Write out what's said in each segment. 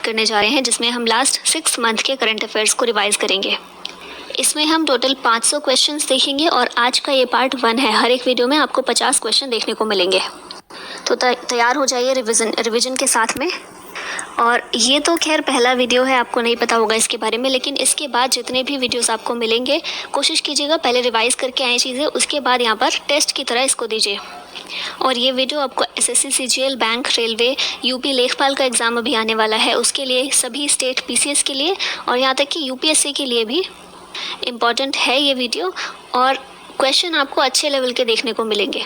करने जा रहे हैं, जिसमें हम लास्ट 6 मंथ के करंट अफेयर्स को रिवाइज करेंगे। इसमें हम टोटल 500 क्वेश्चंस देखेंगे और आज का ये पार्ट 1 है। हर एक वीडियो में आपको 50 क्वेश्चन देखने को मिलेंगे। तो तैयार हो जाइए रिवीजन के साथ में। और ये तो खैर पहला वीडियो है, आपको नहीं पता होगा इसके बारे में, लेकिन इसके बाद जितने भी वीडियोस आपको मिलेंगे कोशिश कीजिएगा पहले रिवाइज करके आए चीज़ें, उसके बाद यहाँ पर टेस्ट की तरह इसको दीजिए। और ये वीडियो आपको SSC, CGL, bank, railway, UP लेखपाल का एग्ज़ाम अभी आने वाला है उसके लिए, सभी स्टेट पीसीएस के लिए और यहाँ तक कि यूपीएससी के लिए भी इम्पॉर्टेंट है ये वीडियो। और क्वेश्चन आपको अच्छे लेवल के देखने को मिलेंगे।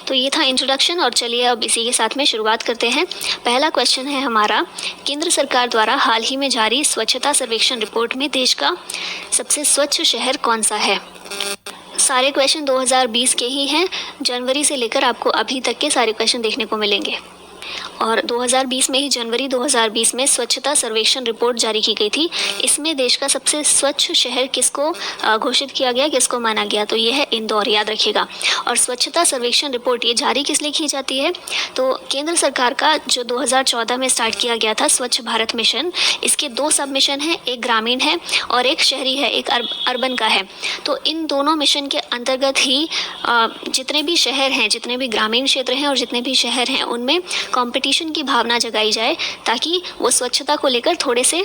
तो ये था इंट्रोडक्शन और चलिए अब इसी के साथ में शुरुआत करते हैं। पहला क्वेश्चन है हमारा, केंद्र सरकार द्वारा हाल ही में जारी स्वच्छता सर्वेक्षण रिपोर्ट में देश का सबसे स्वच्छ शहर कौन सा है? सारे क्वेश्चन 2020 के ही हैं, जनवरी से लेकर आपको अभी तक के सारे क्वेश्चन देखने को मिलेंगे। और 2020 में ही जनवरी 2020 में स्वच्छता सर्वेक्षण रिपोर्ट जारी की गई थी। इसमें देश का सबसे स्वच्छ शहर किसको घोषित किया गया, किसको माना गया? तो ये है इंदौर, याद रखिएगा। और स्वच्छता सर्वेक्षण रिपोर्ट ये जारी किस लिए की जाती है? तो केंद्र सरकार का जो 2014 में स्टार्ट किया गया था स्वच्छ भारत मिशन, इसके 2 सब मिशन हैं, एक ग्रामीण है और एक शहरी है, एक अर्बन का है। तो इन दोनों मिशन के अंतर्गत ही जितने भी शहर हैं, जितने भी ग्रामीण क्षेत्र हैं और जितने भी शहर हैं, उनमें कंपटीशन की भावना जगाई जाए ताकि वो स्वच्छता को लेकर थोड़े से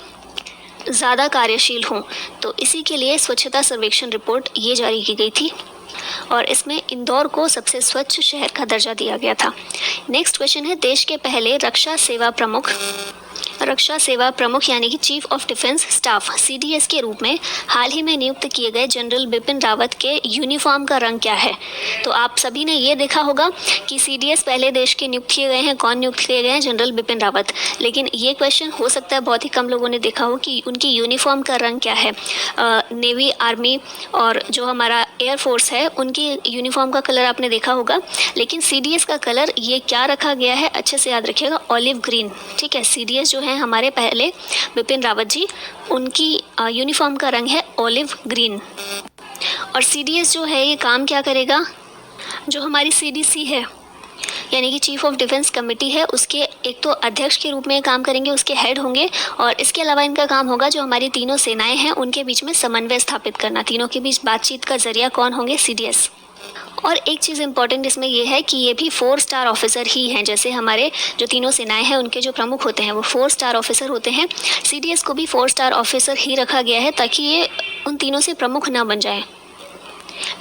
ज़्यादा कार्यशील हों। तो इसी के लिए स्वच्छता सर्वेक्षण रिपोर्ट ये जारी की गई थी और इसमें इंदौर को सबसे स्वच्छ शहर का दर्जा दिया गया था। नेक्स्ट क्वेश्चन है, देश के पहले रक्षा सेवा प्रमुख यानी कि chief of defence staff CDS के रूप में हाल ही में नियुक्त किए गए जनरल बिपिन रावत के यूनिफॉर्म का रंग क्या है? तो आप सभी ने ये देखा होगा कि सीडीएस पहले देश के नियुक्त किए गए हैं। कौन नियुक्त किए गए हैं? जनरल बिपिन रावत। लेकिन ये क्वेश्चन हो सकता है बहुत ही कम लोगों ने देखा हो कि उनकी यूनिफॉर्म का रंग क्या है। नेवी, आर्मी और जो हमारा एयरफोर्स है उनकी यूनिफॉर्म का कलर आपने देखा होगा, लेकिन सीडीएस का कलर ये क्या रखा गया है, अच्छे से याद रखिएगा, ऑलिव ग्रीन। ठीक है, सीडीएस जो है हमारे पहले बिपिन रावत जी, उनकी यूनिफॉर्म का रंग है ऑलिव ग्रीन। और सीडीएस जो है ये काम क्या करेगा? जो हमारी सीडीसी है यानी कि चीफ ऑफ डिफेंस कमेटी है, उसके एक तो अध्यक्ष के रूप में काम करेंगे, उसके हेड होंगे। और इसके अलावा इनका काम होगा जो हमारी तीनों सेनाएं हैं उनके बीच में समन्वय स्थापित करना। तीनों के बीच बातचीत का जरिया कौन होंगे? सीडीएस। और एक चीज़ इंपॉर्टेंट इसमें ये है कि ये भी 4 स्टार ऑफिसर ही हैं। जैसे हमारे जो तीनों सेनाएं हैं उनके जो प्रमुख होते हैं वो 4 स्टार ऑफिसर होते हैं, सीडीएस को भी 4 स्टार ऑफिसर ही रखा गया है ताकि ये उन तीनों से प्रमुख ना बन जाए।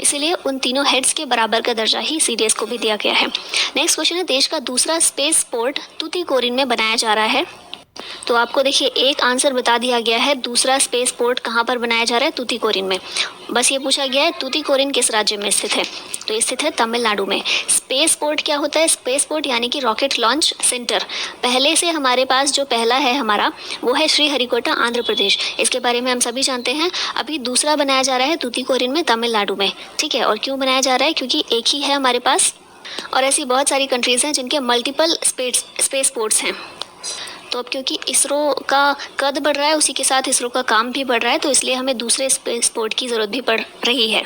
इसीलिए उन तीनों हेड्स के बराबर का दर्जा ही सीडीएस को भी दिया गया है। नेक्स्ट क्वेश्चन है, देश का दूसरा स्पेस पोर्ट तूतीकोरिन में बनाया जा रहा है। तो आपको देखिए एक आंसर बता दिया गया है, दूसरा स्पेस पोर्ट कहाँ पर बनाया जा रहा है? तूतीकोरिन में। बस ये पूछा गया है तूतीकोरिन किस राज्य में स्थित है? तो ये स्थित है तमिलनाडु में। स्पेस पोर्ट क्या होता है? स्पेस पोर्ट यानी कि रॉकेट लॉन्च सेंटर। पहले से हमारे पास जो पहला है हमारा वो है श्रीहरिकोटा, आंध्र प्रदेश। इसके बारे में हम सभी जानते हैं। अभी दूसरा बनाया जा रहा है तूतीकोरिन में, तमिलनाडु में। ठीक है, और क्यों बनाया जा रहा है? क्योंकि एक ही है हमारे पास और ऐसी बहुत सारी कंट्रीज़ हैं जिनके मल्टीपल स्पेस पोर्ट्स हैं। तो अब क्योंकि इसरो का कद बढ़ रहा है, उसी के साथ इसरो का काम भी बढ़ रहा है, तो इसलिए हमें दूसरे स्पेस पोर्ट की ज़रूरत भी पड़ रही है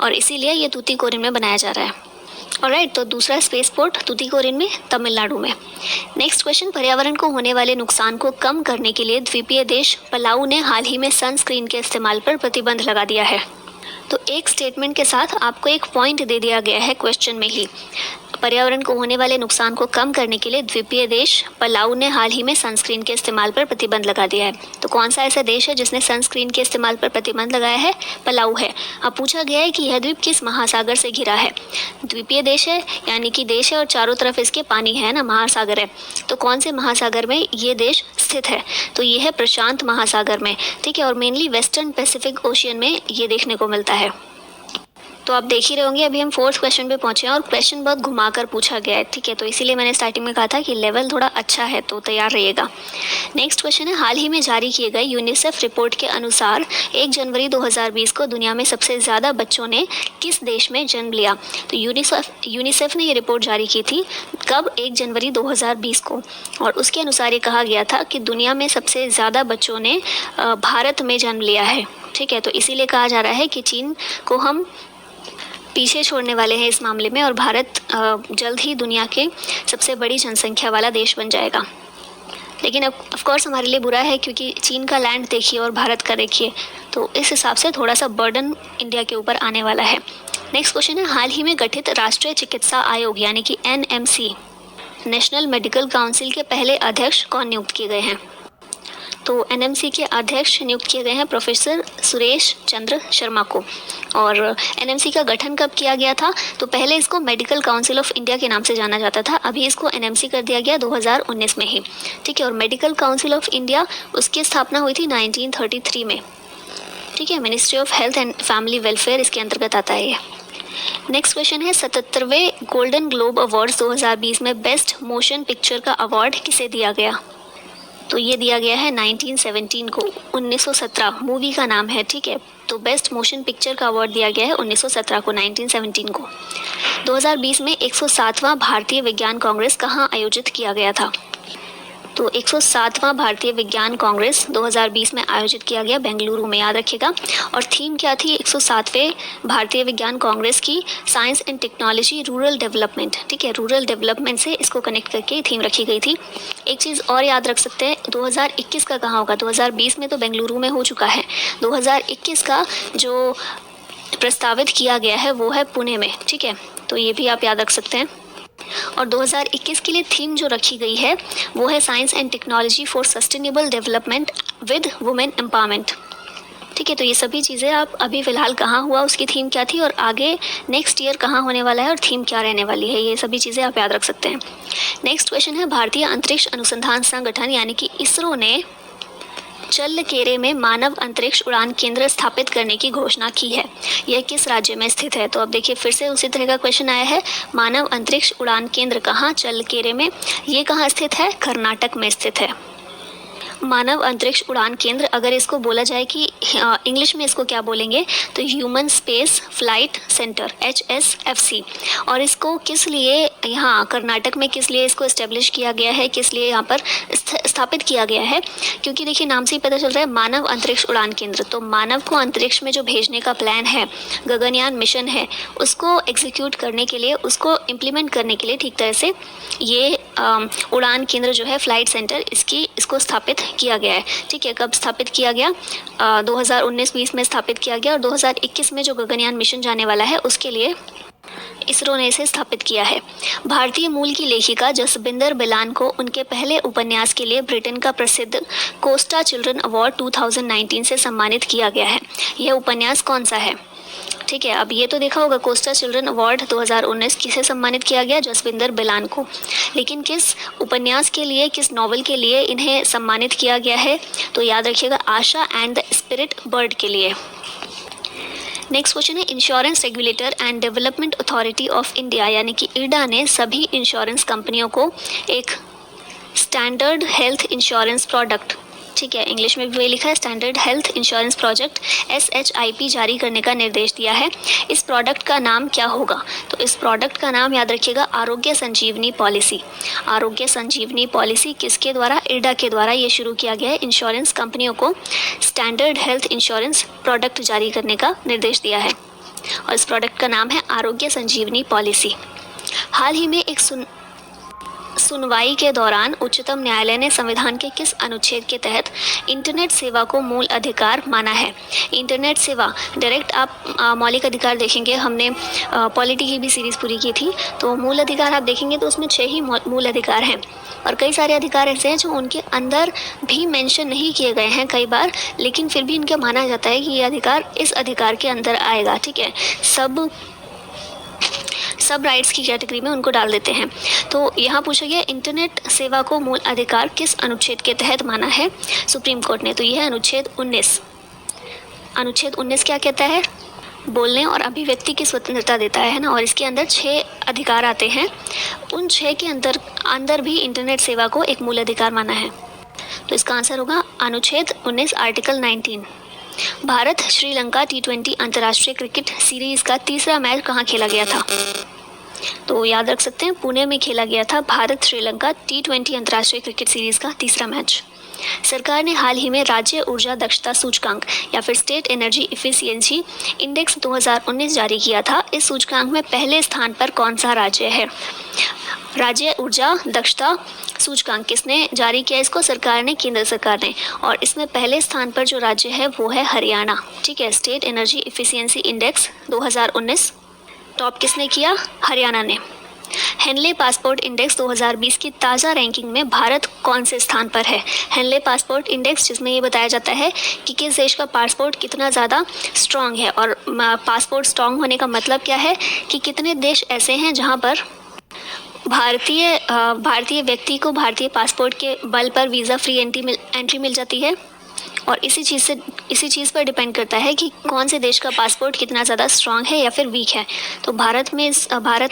और इसीलिए ये तूतीकोरिन में बनाया जा रहा है। ऑलराइट, तो दूसरा स्पेस पोर्ट तूतीकोरिन में, तमिलनाडु में। नेक्स्ट क्वेश्चन, पर्यावरण को होने वाले नुकसान को कम करने के लिए द्वीपीय देश पलाऊ ने हाल ही में सनस्क्रीन के इस्तेमाल पर प्रतिबंध लगा दिया है। तो एक स्टेटमेंट के साथ आपको एक पॉइंट दे दिया गया है क्वेश्चन में ही। पर्यावरण को होने वाले नुकसान को कम करने के लिए द्वीपीय देश पलाऊ ने हाल ही में सनस्क्रीन के इस्तेमाल पर प्रतिबंध लगा दिया है। तो कौन सा ऐसा देश है जिसने सनस्क्रीन के इस्तेमाल पर प्रतिबंध लगाया है? पलाऊ है। अब पूछा गया है कि यह द्वीप किस महासागर से घिरा है? द्वीपीय देश है यानी कि देश है और चारों तरफ इसके पानी है ना, महासागर है। तो कौन से महासागर में ये देश स्थित है? तो ये है प्रशांत महासागर में। ठीक है, और मेनली वेस्टर्न पैसिफिक ओशियन में ये देखने को मिलता है। तो आप देख ही रहे होंगे अभी हम 4th क्वेश्चन पे पहुंचे हैं और क्वेश्चन बहुत घुमाकर पूछा गया है। ठीक है, तो इसीलिए मैंने स्टार्टिंग में कहा था कि लेवल थोड़ा अच्छा है, तो तैयार रहिएगा। नेक्स्ट क्वेश्चन है, हाल ही में जारी किए गए यूनिसेफ रिपोर्ट के अनुसार 1 जनवरी 2020 को दुनिया में सबसे ज़्यादा बच्चों ने किस देश में जन्म लिया? तो यूनिसेफ ने ये रिपोर्ट जारी की थी कब? 1 जनवरी 2020 को। और उसके अनुसार ये कहा गया था कि दुनिया में सबसे ज़्यादा बच्चों ने भारत में जन्म लिया है। ठीक है, तो इसीलिए कहा जा रहा है कि चीन को हम पीछे छोड़ने वाले हैं इस मामले में और भारत जल्द ही दुनिया के सबसे बड़ी जनसंख्या वाला देश बन जाएगा। लेकिन ऑफ कोर्स हमारे लिए बुरा है, क्योंकि चीन का लैंड देखिए और भारत का देखिए, तो इस हिसाब से थोड़ा सा बर्डन इंडिया के ऊपर आने वाला है। नेक्स्ट क्वेश्चन है, हाल ही में गठित राष्ट्रीय चिकित्सा आयोग यानी कि NMC, नेशनल मेडिकल काउंसिल के पहले अध्यक्ष कौन नियुक्त किए गए हैं? तो NMC के अध्यक्ष नियुक्त किए गए हैं प्रोफेसर सुरेश चंद्र शर्मा को। और NMC का गठन कब किया गया था? तो पहले इसको मेडिकल काउंसिल ऑफ इंडिया के नाम से जाना जाता था, अभी इसको NMC कर दिया गया 2019 में ही, ठीक है। और मेडिकल काउंसिल ऑफ इंडिया, उसकी स्थापना हुई थी 1933 में, ठीक है। Ministry of health and family welfare इसके अंतर्गत आता है ये। नेक्स्ट क्वेश्चन है, 77वें गोल्डन ग्लोब अवार्ड्स 2020 में बेस्ट मोशन पिक्चर का अवार्ड किसे दिया गया? तो ये दिया गया है 1917 को, 1917 मूवी का नाम है, ठीक है। तो बेस्ट मोशन पिक्चर का अवार्ड दिया गया है 1917 को, 1917 को। 2020 में 107वां भारतीय विज्ञान कांग्रेस कहाँ आयोजित किया गया था? तो 107वां भारतीय विज्ञान कांग्रेस 2020 में आयोजित किया गया बेंगलुरु में, याद रखिएगा। और थीम क्या थी 107वें भारतीय विज्ञान कांग्रेस की? Science and technology rural development, ठीक है। रूरल डेवलपमेंट से इसको कनेक्ट करके थीम रखी गई थी। एक चीज़ और याद रख सकते हैं, 2021 का कहाँ होगा? 2020 में तो बेंगलुरु में हो चुका है, 2021 का जो प्रस्तावित किया गया है वो है पुणे में, ठीक है। तो ये भी आप याद रख सकते हैं। और 2021 के लिए थीम जो रखी गई है वो है science and technology for sustainable development with women empowerment, ठीक है। तो ये सभी चीज़ें आप अभी फ़िलहाल कहाँ हुआ, उसकी थीम क्या थी, और आगे नेक्स्ट ईयर कहाँ होने वाला है और थीम क्या रहने वाली है, ये सभी चीज़ें आप याद रख सकते हैं। नेक्स्ट क्वेश्चन है, भारतीय अंतरिक्ष अनुसंधान संगठन यानी कि इसरो ने चल्लकेरे में मानव अंतरिक्ष उड़ान केंद्र स्थापित करने की घोषणा की है। यह किस राज्य में स्थित है? तो अब देखिए फिर से उसी तरह का क्वेश्चन आया है, मानव अंतरिक्ष उड़ान केंद्र कहाँ? चल्लकेरे में। ये कहाँ स्थित है? कर्नाटक में स्थित है। मानव अंतरिक्ष उड़ान केंद्र, अगर इसको बोला जाए कि इंग्लिश में इसको क्या बोलेंगे, तो human space flight centre, HSFC। और इसको किस लिए यहाँ कर्नाटक में किस लिए इसको इस्टेब्लिश किया गया है, किस लिए यहाँ पर स्थापित किया गया है? क्योंकि देखिए नाम से ही पता चल रहा है मानव अंतरिक्ष उड़ान केंद्र, तो मानव को अंतरिक्ष में जो भेजने का प्लान है, गगनयान मिशन है, उसको एग्जीक्यूट करने के लिए, उसको इम्प्लीमेंट करने के लिए ठीक तरह से ये उड़ान केंद्र जो है फ्लाइट सेंटर, इसको स्थापित किया गया है, ठीक है। कब स्थापित किया गया? 2019-20 में स्थापित किया गया, और 2021 में जो गगनयान मिशन जाने वाला है उसके लिए इसरो ने इसे स्थापित किया है। भारतीय मूल की लेखिका जसबिंदर बिलान को उनके पहले उपन्यास के लिए ब्रिटेन का प्रसिद्ध कोस्टा चिल्ड्रन अवार्ड 2019 से सम्मानित किया गया है। यह उपन्यास कौन सा है? ठीक है, अब ये तो देखा होगा, कोस्टा चिल्ड्रन अवार्ड 2019 किसे सम्मानित किया गया? जसविंदर बिलान को। लेकिन किस उपन्यास के लिए, किस नॉवल के लिए इन्हें सम्मानित किया गया है? तो याद रखिएगा, आशा एंड द स्पिरिट बर्ड के लिए। नेक्स्ट क्वेश्चन है, insurance regulator and development authority of India यानी कि IRDA ने सभी इंश्योरेंस कंपनियों को एक स्टैंडर्ड हेल्थ इंश्योरेंस प्रोडक्ट, ठीक है, इंग्लिश में भी वही लिखा है, standard health insurance project SHIP जारी करने का निर्देश दिया है। इस प्रोडक्ट का नाम क्या होगा? तो इस प्रोडक्ट का नाम याद रखिएगा, आरोग्य संजीवनी पॉलिसी। आरोग्य संजीवनी पॉलिसी किसके द्वारा? IRDA के द्वारा ये शुरू किया गया है। इंश्योरेंस कंपनियों को स्टैंडर्ड हेल्थ इंश्योरेंस प्रोडक्ट जारी करने का निर्देश दिया है और इस प्रोडक्ट का नाम है आरोग्य संजीवनी पॉलिसी। हाल ही में एक सुनवाई के दौरान उच्चतम न्यायालय ने संविधान के किस अनुच्छेद के तहत इंटरनेट सेवा को मूल अधिकार माना है? इंटरनेट सेवा डायरेक्ट आप मौलिक अधिकार देखेंगे, हमने पॉलिटी की भी सीरीज़ पूरी की थी, तो मूल अधिकार आप देखेंगे तो उसमें 6 ही मूल अधिकार हैं और कई सारे अधिकार ऐसे हैं जो उनके अंदर भी मेंशन नहीं किए गए हैं कई बार, लेकिन फिर भी इनका माना जाता है कि ये अधिकार इस अधिकार के अंदर आएगा। ठीक है, सब राइट्स की कैटेगरी में उनको डाल देते हैं। तो यहाँ पूछा गया इंटरनेट सेवा को मूल अधिकार किस अनुच्छेद के तहत माना है सुप्रीम कोर्ट ने? तो यह है अनुच्छेद 19। अनुच्छेद 19 क्या कहता है? बोलने और अभिव्यक्ति की स्वतंत्रता देता है ना, और इसके अंदर 6 अधिकार आते हैं। उन 6 के अंदर भी इंटरनेट सेवा को एक मूल अधिकार माना है। तो इसका आंसर होगा अनुच्छेद 19 आर्टिकल 19। भारत श्रीलंका T20 अंतर्राष्ट्रीय क्रिकेट सीरीज़ का तीसरा मैच कहाँ खेला गया था? तो याद रख सकते हैं, पुणे में खेला गया था भारत श्रीलंका T20 अंतर्राष्ट्रीय क्रिकेट सीरीज़ का तीसरा मैच। सरकार ने हाल ही में राज्य ऊर्जा दक्षता सूचकांक या फिर स्टेट एनर्जी इफिशियंसी इंडेक्स 2019 जारी किया था। इस सूचकांक में पहले स्थान पर कौन सा राज्य है? राज्य ऊर्जा दक्षता सूचकांक किसने जारी किया इसको? सरकार ने, केंद्र सरकार ने। और इसमें पहले स्थान पर जो राज्य है वो है हरियाणा। ठीक है, state energy efficiency index 2019 top किसने किया? हरियाणा ने। हेनले पासपोर्ट इंडेक्स 2020 की ताज़ा रैंकिंग में भारत कौन से स्थान पर है? हेनले पासपोर्ट इंडेक्स, जिसमें ये बताया जाता है कि किस देश का पासपोर्ट कितना ज़्यादा स्ट्रांग है। और पासपोर्ट स्ट्रांग होने का मतलब क्या है कि कितने देश ऐसे हैं जहाँ पर भारतीय व्यक्ति को भारतीय पासपोर्ट के बल पर वीज़ा फ्री एंट्री मिल जाती है। और इसी चीज़ पर डिपेंड करता है कि कौन से देश का पासपोर्ट कितना ज़्यादा स्ट्रांग है या फिर वीक है। तो भारत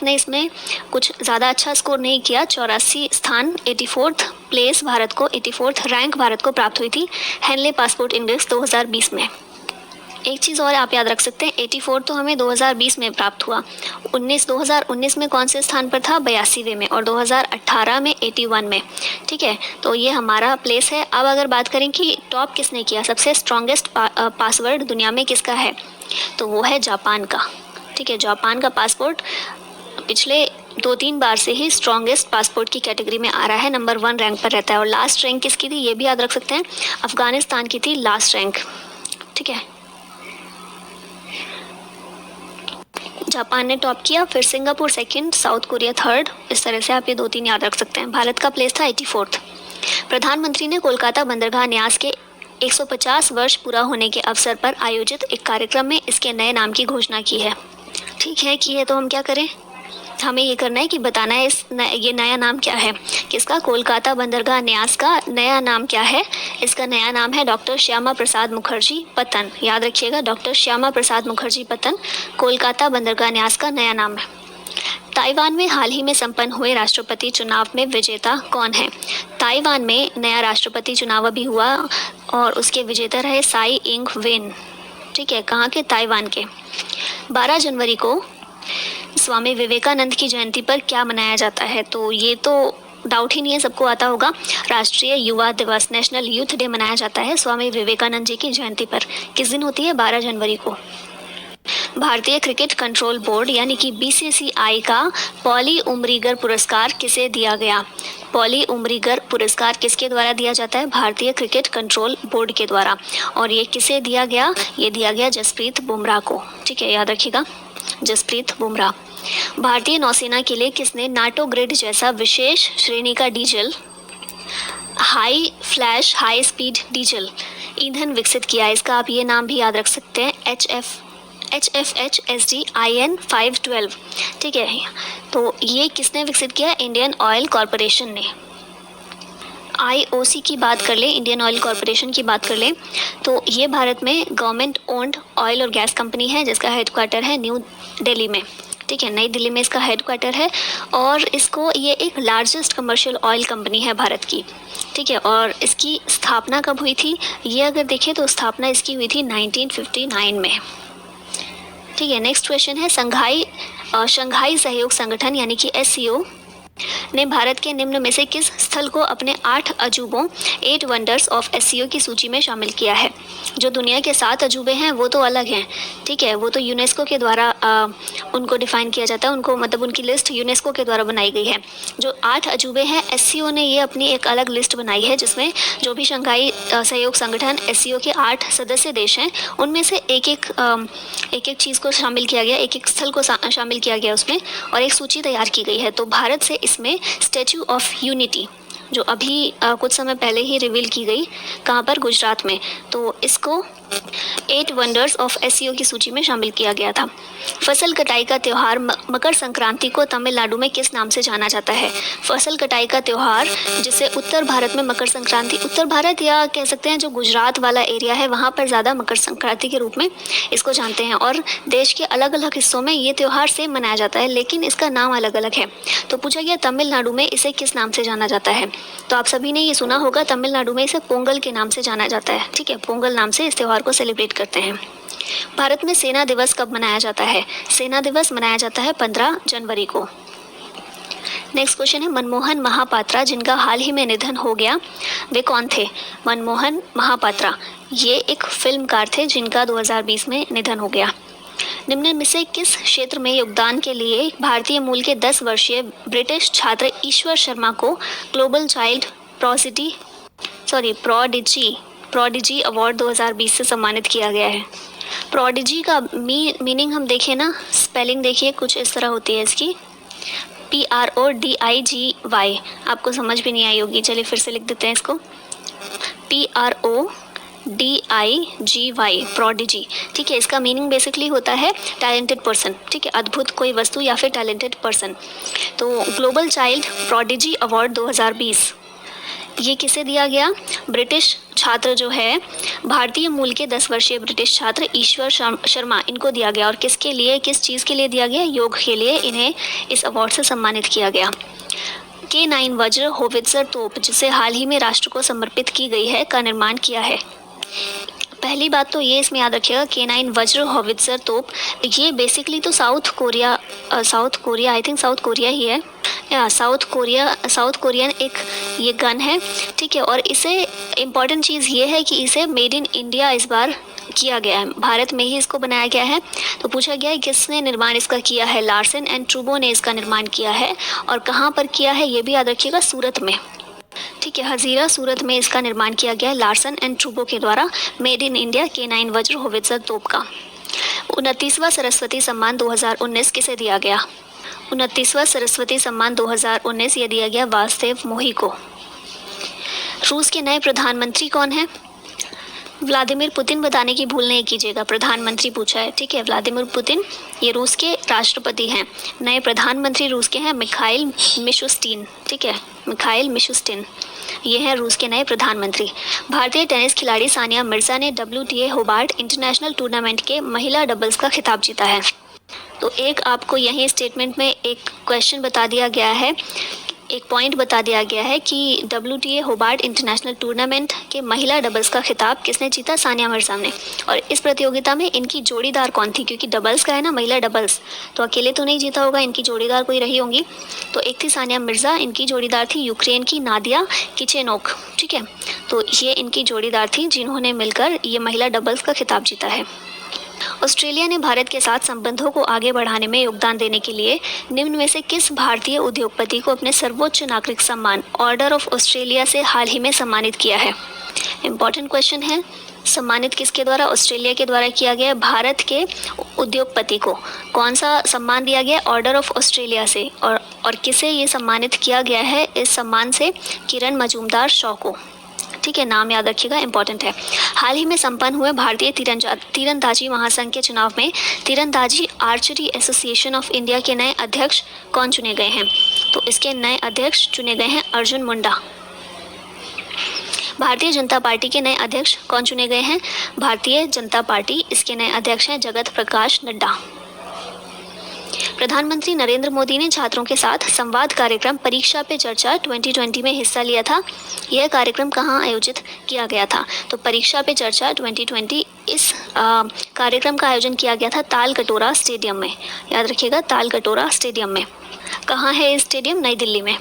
ने इसमें कुछ ज़्यादा अच्छा स्कोर नहीं किया। 84 स्थान, 84th प्लेस भारत को, 84th रैंक भारत को प्राप्त हुई थी हेनले पासपोर्ट इंडेक्स 2020 में। एक चीज़ और आप याद रख सकते हैं, 84 तो हमें 2020 में प्राप्त हुआ। 2019 में कौन से स्थान पर था? 82वें में। और 2018 में 81 में। ठीक है, तो ये हमारा प्लेस है। अब अगर बात करें कि टॉप किसने किया, सबसे स्ट्रॉन्गेस्ट पासवर्ड दुनिया में किसका है, तो वो है जापान का। ठीक है, जापान का पासपोर्ट पिछले 2-3 बार से ही स्ट्रॉन्गेस्ट पासपोर्ट की कैटेगरी में आ रहा है, नंबर 1 रैंक पर रहता है। और लास्ट रैंक किसकी थी ये भी याद रख सकते हैं, अफगानिस्तान की थी लास्ट रैंक। ठीक है, जापान ने टॉप किया, फिर Singapore second, south Korea third. इस तरह से आप ये 2-3 याद रख सकते हैं। भारत का प्लेस था 84th। प्रधानमंत्री ने कोलकाता बंदरगाह न्यास के 150 वर्ष पूरा होने के अवसर पर आयोजित एक कार्यक्रम में इसके नए नाम की घोषणा की है। ठीक है कि ये तो हम क्या करें, हमें ये करना है कि बताना है ये नया नाम क्या है किसका? कोलकाता बंदरगाह न्यास का नया नाम क्या है? इसका नया नाम है डॉक्टर श्यामा प्रसाद मुखर्जी पत्तन। याद रखिएगा, डॉक्टर श्यामा प्रसाद मुखर्जी पत्तन कोलकाता बंदरगाह न्यास का नया नाम है। ताइवान में हाल ही में संपन्न हुए राष्ट्रपति चुनाव में विजेता कौन है? ताइवान में नया राष्ट्रपति चुनाव अभी हुआ और उसके विजेता रहे साई इंग वेन। ठीक है, कहाँ के? ताइवान के। 12 जनवरी को स्वामी विवेकानंद की जयंती पर क्या मनाया जाता है? तो ये तो डाउट ही नहीं है, सबको आता होगा। राष्ट्रीय युवा दिवस, नेशनल यूथ डे मनाया जाता है स्वामी विवेकानंद जी की जयंती पर। किस दिन होती है? 12 जनवरी को। भारतीय क्रिकेट कंट्रोल बोर्ड यानी कि BCCI का पॉली उमरीगर पुरस्कार किसे दिया गया? पॉली उमरीगर पुरस्कार किसके द्वारा दिया जाता है? भारतीय क्रिकेट कंट्रोल बोर्ड के द्वारा। और ये किसे दिया गया? ये दिया गया जसप्रीत बुमराह को। ठीक है, याद रखिएगा, जसप्रीत बुमराह। भारतीय नौसेना के लिए किसने नाटो ग्रिड जैसा विशेष श्रेणी का diesel high flash high speed diesel ईंधन विकसित किया? इसका आप ये नाम भी याद रख सकते हैं, HFHSDIN 512। ठीक है, तो ये किसने विकसित किया? इंडियन ऑयल कॉरपोरेशन ने। IOC की बात कर ले, इंडियन ऑयल कॉरपोरेशन की बात कर ले, तो ये भारत में गवर्नमेंट ओन्ड ऑयल और गैस कंपनी है जिसका हेडक्वार्टर है न्यू दिल्ली में। ठीक है, नई दिल्ली में इसका हेडक्वार्टर है। और ये एक लार्जेस्ट कमर्शियल ऑयल कंपनी है भारत की। ठीक है, और इसकी स्थापना कब हुई थी? ये अगर देखें तो स्थापना इसकी हुई थी 1959 में। ठीक है, नेक्स्ट क्वेश्चन है, शंघाई सहयोग संगठन यानी कि SCO ने भारत के निम्न में से किस स्थल को अपने 8 अजूबों 8 वंडर्स ऑफ SCO की सूची में शामिल किया है? जो दुनिया के 7 अजूबे हैं वो तो अलग हैं। ठीक है, वो तो यूनेस्को के द्वारा उनको डिफाइन किया जाता है, उनको मतलब उनकी लिस्ट यूनेस्को के द्वारा बनाई गई है। जो 8 अजूबे हैं, SCO ने ये अपनी एक अलग लिस्ट बनाई है जिसमें जो भी शंघाई सहयोग संगठन SCO के 8 सदस्य देश हैं उनमें से एक एक चीज़ को शामिल किया गया, एक एक स्थल को शामिल किया गया उसमें, और एक सूची तैयार की गई है। तो भारत से इसमें स्टैच्यू ऑफ यूनिटी जो अभी कुछ समय पहले ही रिवील की गई, कहाँ पर? गुजरात में। तो इसको 8 वंडर्स ऑफ SCO की सूची में शामिल किया गया था। फसल कटाई का त्यौहार मकर संक्रांति को तमिलनाडु में किस नाम से जाना जाता है? फसल कटाई का त्यौहार जिसे उत्तर भारत में मकर संक्रांति, उत्तर भारत या कह सकते हैं जो गुजरात वाला एरिया है वहाँ पर ज़्यादा मकर संक्रांति के रूप में इसको जानते हैं। और देश के अलग अलग हिस्सों में ये त्यौहार सेम मनाया जाता है लेकिन इसका नाम अलग अलग है। तो पूछा गया तमिलनाडु में इसे किस नाम से जाना जाता है? तो आप सभी ने ये सुना होगा, तमिलनाडु में इसे पोंगल के नाम से जाना जाता है। ठीक है, पोंगल नाम से इस त्यौहार को सेलिब्रेट करते हैं। भारत में सेना दिवस कब मनाया जाता है? सेना दिवस मनाया जाता है 15 जनवरी को। नेक्स्ट क्वेश्चन है, मनमोहन महापात्रा जिनका हाल ही में निधन हो गया वे कौन थे? मनमोहन महापात्रा ये एक फिल्मकार थे जिनका 2020 में निधन हो गया। निम्न में से किस क्षेत्र में योगदान के लिए भारतीय मूल के 10 वर्षीय ब्रिटिश छात्र ईश्वर शर्मा को ग्लोबल चाइल्ड प्रोडिजी अवार्ड 2020 से सम्मानित किया गया है? प्रोडिजी का मीनिंग हम देखें ना, स्पेलिंग देखिए कुछ इस तरह होती है इसकी, PRODIGY। आपको समझ भी नहीं आई होगी, चलिए फिर से लिख देते हैं इसको, PRODIGY, प्रोडिजी। ठीक है, इसका मीनिंग बेसिकली होता है टैलेंटेड पर्सन। ठीक है, अद्भुत कोई वस्तु या फिर टैलेंटेड पर्सन। तो ग्लोबल चाइल्ड प्रोडिजी अवार्ड 2020 ये किसे दिया गया? ब्रिटिश छात्र जो है, भारतीय मूल के 10 वर्षीय ब्रिटिश छात्र ईश्वर शर्मा, इनको दिया गया। और किसके लिए, किस चीज़ के लिए दिया गया? योग के लिए इन्हें इस अवार्ड से सम्मानित किया गया। K9 वज्र होवित्जर तोप, जिसे हाल ही में राष्ट्र को समर्पित की गई है, का निर्माण किया है? पहली बात तो ये इसमें याद रखिएगा, K9 वज्र होवित्जर तोप ये बेसिकली तो South Korea I think South Korea ही है, या साउथ कोरियन एक ये गन है। ठीक है, और इसे इम्पॉर्टेंट चीज़ ये है कि इसे मेड इन इंडिया इस बार किया गया है, भारत में ही इसको बनाया गया है। तो पूछा गया है किसने निर्माण इसका किया है? लार्सन एंड ट्रूबो ने इसका निर्माण किया है। और कहाँ पर किया है ये भी याद रखिएगा, सूरत में। ठीक है, हजीरा सूरत में इसका निर्माण किया गया है लार्सन एंड ट्रूबो के द्वारा। मेड इन इंडिया K9 वज्र होवित्जर तोप का। 29वां सरस्वती सम्मान 2019 किसे दिया गया? 29वां सरस्वती सम्मान 2019 ये दिया गया वासुदेव मोही को। रूस के नए प्रधानमंत्री कौन है? व्लादिमीर पुतिन बताने की भूल नहीं कीजिएगा, प्रधानमंत्री पूछा है। ठीक है, व्लादिमीर पुतिन ये रूस के राष्ट्रपति हैं। नए प्रधानमंत्री रूस के हैं मिखाइल मिशुस्टिन। ठीक है, मिखाइल मिशुस्टिन ये हैं रूस के नए प्रधानमंत्री। भारतीय टेनिस खिलाड़ी सानिया मिर्जा ने WTA होबार्ट इंटरनेशनल टूर्नामेंट के महिला डबल्स का खिताब जीता है। तो एक आपको यही स्टेटमेंट में एक क्वेश्चन बता दिया गया है, एक पॉइंट बता दिया गया है कि WTA होबार्ट इंटरनेशनल टूर्नामेंट के महिला डबल्स का खिताब किसने जीता? सानिया मिर्जा ने। और इस प्रतियोगिता में इनकी जोड़ीदार कौन थी? क्योंकि डबल्स का है ना, महिला डबल्स, तो अकेले तो नहीं जीता होगा, इनकी जोड़ीदार कोई रही होंगी। तो एक थी सानिया मिर्जा, इनकी जोड़ीदार थी यूक्रेन की नादिया किचेनोक। ठीक है, तो ये इनकी जोड़ीदार थी जिन्होंने मिलकर ये महिला डबल्स का खिताब जीता है। ऑस्ट्रेलिया ने भारत के साथ संबंधों को आगे बढ़ाने में योगदान देने के लिए निम्न में से किस भारतीय उद्योगपति को अपने सर्वोच्च नागरिक सम्मान ऑर्डर ऑफ ऑस्ट्रेलिया से हाल ही में सम्मानित किया है? इम्पॉर्टेंट क्वेश्चन है। सम्मानित किसके द्वारा? ऑस्ट्रेलिया के द्वारा किया गया। भारत के उद्योगपति को कौन सा सम्मान दिया गया? ऑर्डर ऑफ ऑस्ट्रेलिया से। और किसे ये सम्मानित किया गया है इस सम्मान से? किरण मजूमदार शॉ को। ठीक है, नाम याद रखिएगा, इंपॉर्टेंट है। हाल ही में संपन्न हुए भारतीय तीरंदाजी महासंघ के चुनाव में तीरंदाजी आर्चरी एसोसिएशन ऑफ इंडिया के नए अध्यक्ष कौन चुने गए हैं? तो इसके नए अध्यक्ष चुने गए हैं अर्जुन मुंडा। भारतीय जनता पार्टी के नए अध्यक्ष कौन चुने गए हैं? भारतीय जनता पार्टी, इसके नए अध्यक्ष हैं जगत प्रकाश नड्डा। प्रधानमंत्री नरेंद्र मोदी ने छात्रों के साथ संवाद कार्यक्रम परीक्षा पे चर्चा 2020 में हिस्सा लिया था। यह कार्यक्रम कहाँ आयोजित किया गया था? तो परीक्षा पे चर्चा 2020 इस कार्यक्रम का आयोजन किया गया था तालकटोरा स्टेडियम में। याद रखिएगा, तालकटोरा स्टेडियम में। कहाँ है ये स्टेडियम? नई दिल्ली में।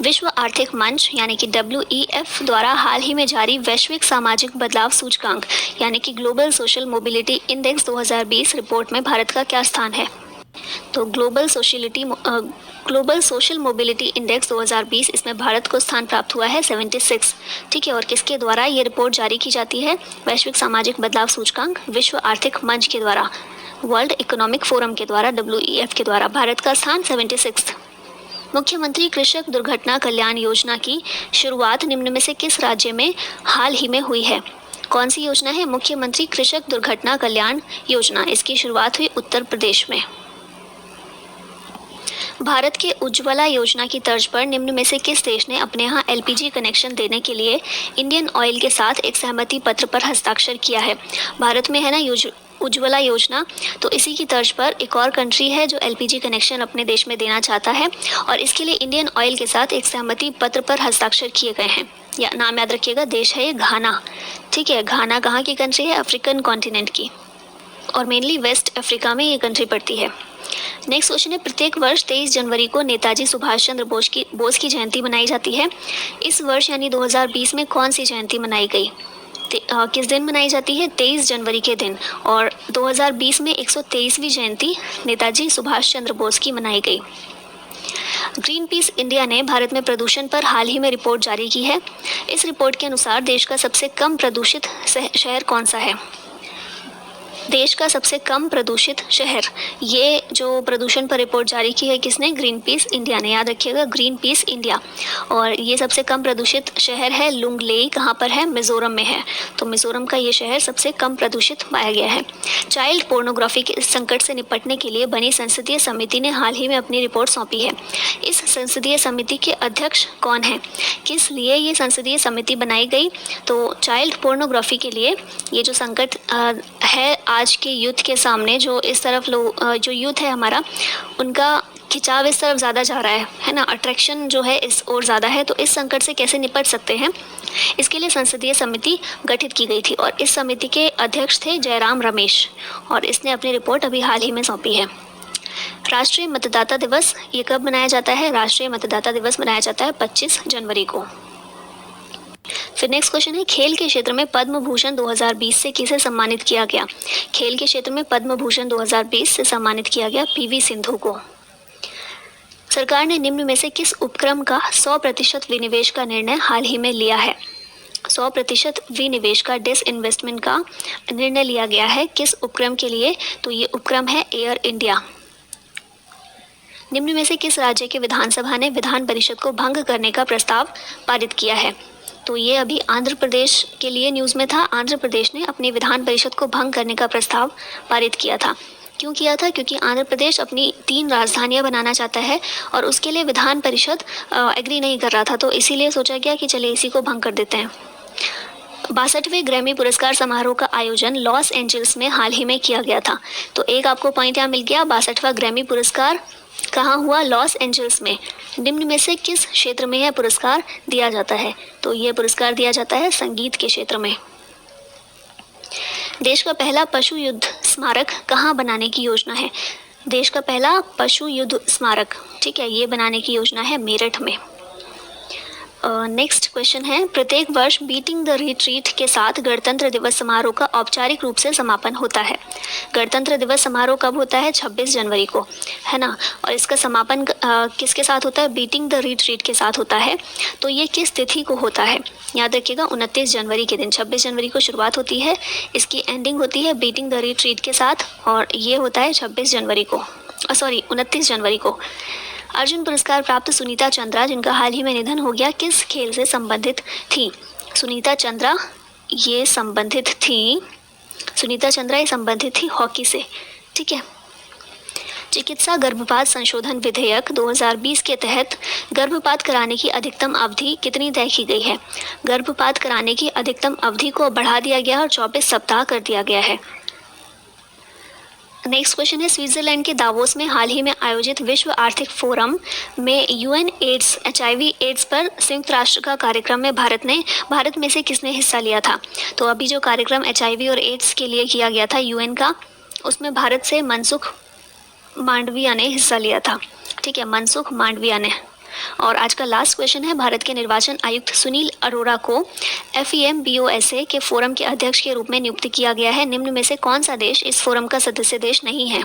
विश्व आर्थिक मंच यानी कि WEF द्वारा हाल ही में जारी वैश्विक सामाजिक बदलाव सूचकांक यानी कि global social mobility index 2020 report में भारत का क्या स्थान है? तो ग्लोबल सोशल मोबिलिटी इंडेक्स 2020 इसमें भारत को स्थान प्राप्त हुआ है 76। ठीक है, और किसके द्वारा ये रिपोर्ट जारी की जाती है? वैश्विक सामाजिक बदलाव सूचकांक विश्व आर्थिक मंच के द्वारा, वर्ल्ड इकोनॉमिक फोरम के द्वारा, WEF के द्वारा। भारत का स्थान 76। मुख्यमंत्री कृषक दुर्घटना कल्याण योजना की शुरुआत निम्न में से किस राज्य में हाल ही में हुई है? कौन सी योजना है? मुख्यमंत्री कृषक दुर्घटना कल्याण योजना, इसकी शुरुआत हुई उत्तर प्रदेश में। भारत के उज्ज्वला योजना की तर्ज पर निम्न में से किस देश ने अपने यहाँ LPG कनेक्शन देने के लिए इंडियन ऑयल के साथ एक सहमति पत्र पर हस्ताक्षर किया है? भारत में है ना उज्ज्वला योजना, तो इसी की तर्ज पर एक और कंट्री है जो LPG कनेक्शन अपने देश में देना चाहता है और इसके लिए इंडियन ऑयल के साथ एक सहमति पत्र पर हस्ताक्षर किए गए हैं। या नाम याद रखिएगा, देश है ये घाना। ठीक है, घाना कहाँ की कंट्री है? अफ्रीकन कॉन्टिनेंट की, और मेनली वेस्ट अफ्रीका में ये कंट्री पड़ती है। नेक्स्ट क्वेश्चन है, प्रत्येक वर्ष 23 जनवरी को नेताजी सुभाष चंद्र बोस की जयंती मनाई जाती है। इस वर्ष यानी 2020 में कौन सी जयंती मनाई गई? किस दिन मनाई जाती है? 23 जनवरी के दिन। और 2020 में 123वीं जयंती नेताजी सुभाष चंद्र बोस की मनाई गई। ग्रीन पीस इंडिया ने भारत में प्रदूषण पर हाल ही में रिपोर्ट जारी की है। इस रिपोर्ट के अनुसार देश का सबसे कम प्रदूषित शहर कौन सा है? देश का सबसे कम प्रदूषित शहर, ये जो प्रदूषण पर रिपोर्ट जारी की है किसने? ग्रीन पीस इंडिया ने। याद रखिएगा, ग्रीन पीस इंडिया। और ये सबसे कम प्रदूषित शहर है लुंगलेई। कहाँ पर है? मिजोरम में है। तो मिजोरम का ये शहर सबसे कम प्रदूषित पाया गया है। चाइल्ड पोर्नोग्राफी के इस संकट से निपटने के लिए बनी संसदीय समिति ने हाल ही में अपनी रिपोर्ट सौंपी है। इस संसदीय समिति के अध्यक्ष कौन है? किस लिए ये संसदीय समिति बनाई गई? तो चाइल्ड पोर्नोग्राफी के लिए ये जो संकट है आज के यूथ के सामने, जो इस तरफ जो यूथ है हमारा, उनका खिंचाव इस तरफ ज़्यादा जा रहा है ना, अट्रैक्शन जो है इस ओर ज़्यादा है। तो इस संकट से कैसे निपट सकते हैं, इसके लिए संसदीय समिति गठित की गई थी। और इस समिति के अध्यक्ष थे जयराम रमेश, और इसने अपनी रिपोर्ट अभी हाल ही में सौंपी है। राष्ट्रीय मतदाता दिवस ये कब मनाया जाता है? राष्ट्रीय मतदाता दिवस मनाया जाता है 25 जनवरी को। फिर नेक्स्ट क्वेश्चन है, खेल के क्षेत्र में पद्म भूषण 2020 से किसे सम्मानित किया गया? खेल के क्षेत्र में पद्म भूषण 2020 से सम्मानित किया गया पीवी सिंधु को। सरकार ने निम्न में से किस उपक्रम का 100% विनिवेश का निर्णय हाल ही में लिया है? 100% विनिवेश का, डिसइन्वेस्टमेंट का निर्णय लिया गया है किस उपक्रम के लिए? तो ये उपक्रम है एयर इंडिया। निम्न में से किस राज्य के विधानसभा ने विधान परिषद को भंग करने का प्रस्ताव पारित किया है? तो ये अभी आंध्र प्रदेश के लिए न्यूज़ में था। आंध्र प्रदेश ने अपनी विधान परिषद को भंग करने का प्रस्ताव पारित किया था। क्यों किया था? क्योंकि आंध्र प्रदेश अपनी 3 राजधानियां बनाना चाहता है और उसके लिए विधान परिषद एग्री नहीं कर रहा था, तो इसीलिए सोचा गया कि चलिए इसी को भंग कर देते हैं। 62वें ग्रैमी पुरस्कार समारोह का आयोजन लॉस एंजल्स में हाल ही में किया गया था। तो एक आपको पॉइंट यहाँ मिल गया। 62वां ग्रैमी पुरस्कार कहाँ हुआ? लॉस एंजल्स में। निम्न में से किस क्षेत्र में यह पुरस्कार दिया जाता है? तो यह पुरस्कार दिया जाता है संगीत के क्षेत्र में। देश का पहला पशु युद्ध स्मारक कहाँ बनाने की योजना है? देश का पहला पशु युद्ध स्मारक, ठीक है, ये बनाने की योजना है मेरठ में। नेक्स्ट क्वेश्चन है, प्रत्येक वर्ष बीटिंग द रिट्रीट के साथ गणतंत्र दिवस समारोह का औपचारिक रूप से समापन होता है। गणतंत्र दिवस समारोह कब होता है? 26 जनवरी को, है ना। और इसका समापन किसके साथ होता है? बीटिंग द रिट्रीट के साथ होता है। तो ये किस तिथि को होता है? याद रखिएगा, 29 जनवरी के दिन। 26 जनवरी को शुरुआत होती है, इसकी एंडिंग होती है बीटिंग द रिट्रीट के साथ, और ये होता है 26 जनवरी को, 29 जनवरी को। अर्जुन पुरस्कार प्राप्त सुनीता चंद्रा, जिनका हाल ही में निधन हो गया, किस खेल से संबंधित थी? सुनीता चंद्रा ये संबंधित थी हॉकी से, ठीक है। चिकित्सा गर्भपात संशोधन विधेयक 2020 के तहत गर्भपात कराने की अधिकतम अवधि कितनी तय की गई है? गर्भपात कराने की अधिकतम अवधि को बढ़ा दिया गया और 24 सप्ताह कर दिया गया है। नेक्स्ट क्वेश्चन है, स्विट्जरलैंड के दावोस में हाल ही में आयोजित विश्व आर्थिक फोरम में यूएन एड्स HIV एड्स पर संयुक्त राष्ट्र का कार्यक्रम में भारत में से किसने हिस्सा लिया था? तो अभी जो कार्यक्रम HIV और एड्स के लिए किया गया था यूएन का, उसमें भारत से मनसुख मांडविया ने हिस्सा लिया था, ठीक है, मनसुख मांडविया ने। और आज का लास्ट क्वेश्चन है, भारत के निर्वाचन आयुक्त सुनील अरोड़ा को FEMBOSA के फोरम के अध्यक्ष के रूप में नियुक्त किया गया है। निम्न में से कौन सा देश इस फोरम का सदस्य देश नहीं है?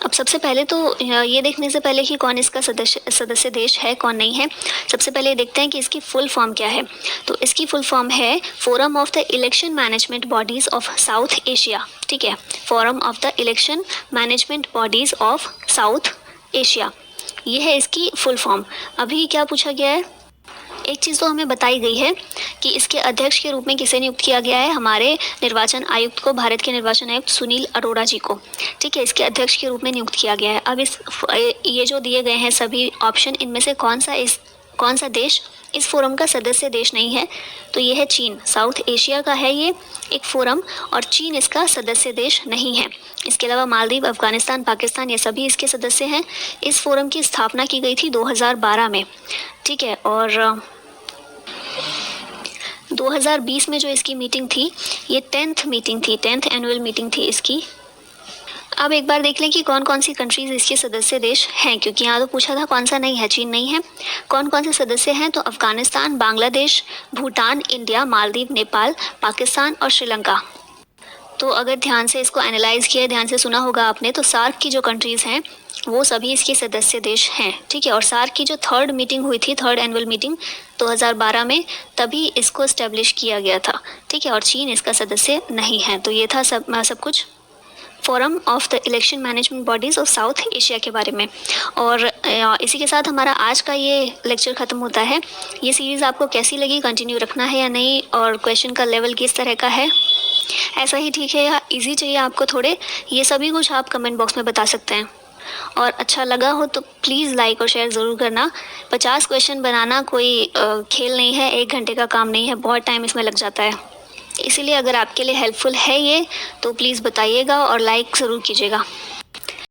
अब सबसे पहले तो ये देखने से पहले कि कौन इसका सदस्य देश है कौन नहीं है, सबसे पहले देखते हैं कि इसकी फुल फॉर्म क्या है। तो इसकी फुल फॉर्म है forum of the election management bodies of south Asia, ठीक है, forum of the election management bodies of south Asia, ये है इसकी फुल फॉर्म। अभी क्या पूछा गया है? एक चीज़ तो हमें बताई गई है कि इसके अध्यक्ष के रूप में किसे नियुक्त किया गया है? हमारे निर्वाचन आयुक्त को, भारत के निर्वाचन आयुक्त सुनील अरोड़ा जी को, ठीक है, इसके अध्यक्ष के रूप में नियुक्त किया गया है। अब ये जो दिए गए हैं सभी ऑप्शन, इनमें से कौन सा देश इस फोरम का सदस्य देश नहीं है? तो ये है चीन। साउथ एशिया का है ये एक फोरम और चीन इसका सदस्य देश नहीं है। इसके अलावा मालदीव, अफगानिस्तान, पाकिस्तान, ये सभी इसके सदस्य हैं। इस फोरम की स्थापना की गई थी 2012 में, ठीक है। और 2020 में जो इसकी मीटिंग थी, ये 10th मीटिंग थी, 10th एनुअल मीटिंग थी इसकी। अब एक बार देख लें कि कौन कौन सी कंट्रीज़ इसके सदस्य देश हैं, क्योंकि यहाँ तो पूछा था कौन सा नहीं है, चीन नहीं है। कौन कौन से सदस्य हैं, तो अफ़गानिस्तान, बांग्लादेश, भूटान, इंडिया, मालदीव, नेपाल, पाकिस्तान और श्रीलंका। तो अगर ध्यान से इसको एनालाइज़ किया, ध्यान से सुना होगा आपने, तो सार्क की जो कंट्रीज़ हैं वो सभी इसके सदस्य देश हैं, ठीक है। और सार्क की जो थर्ड मीटिंग हुई थी, थर्ड एनुअल मीटिंग 2012 में, तभी इसको इस्टेब्लिश किया गया था, ठीक है। और चीन इसका सदस्य नहीं है। तो ये था सब कुछ forum of the election management bodies of south Asia के बारे में। और इसी के साथ हमारा आज का ये लेक्चर ख़त्म होता है। ये सीरीज़ आपको कैसी लगी, कंटिन्यू रखना है या नहीं, और क्वेश्चन का लेवल किस तरह का है, ऐसा ही ठीक है या इजी चाहिए आपको थोड़े, ये सभी कुछ आप कमेंट बॉक्स में बता सकते हैं। और अच्छा लगा हो तो प्लीज़ लाइक और शेयर ज़रूर करना। 50 क्वेश्चन बनाना कोई खेल नहीं है, 1 घंटे का काम नहीं है, बहुत टाइम इसमें लग जाता है। इसीलिए अगर आपके लिए हेल्पफुल है ये, तो प्लीज़ बताइएगा और लाइक ज़रूर कीजिएगा।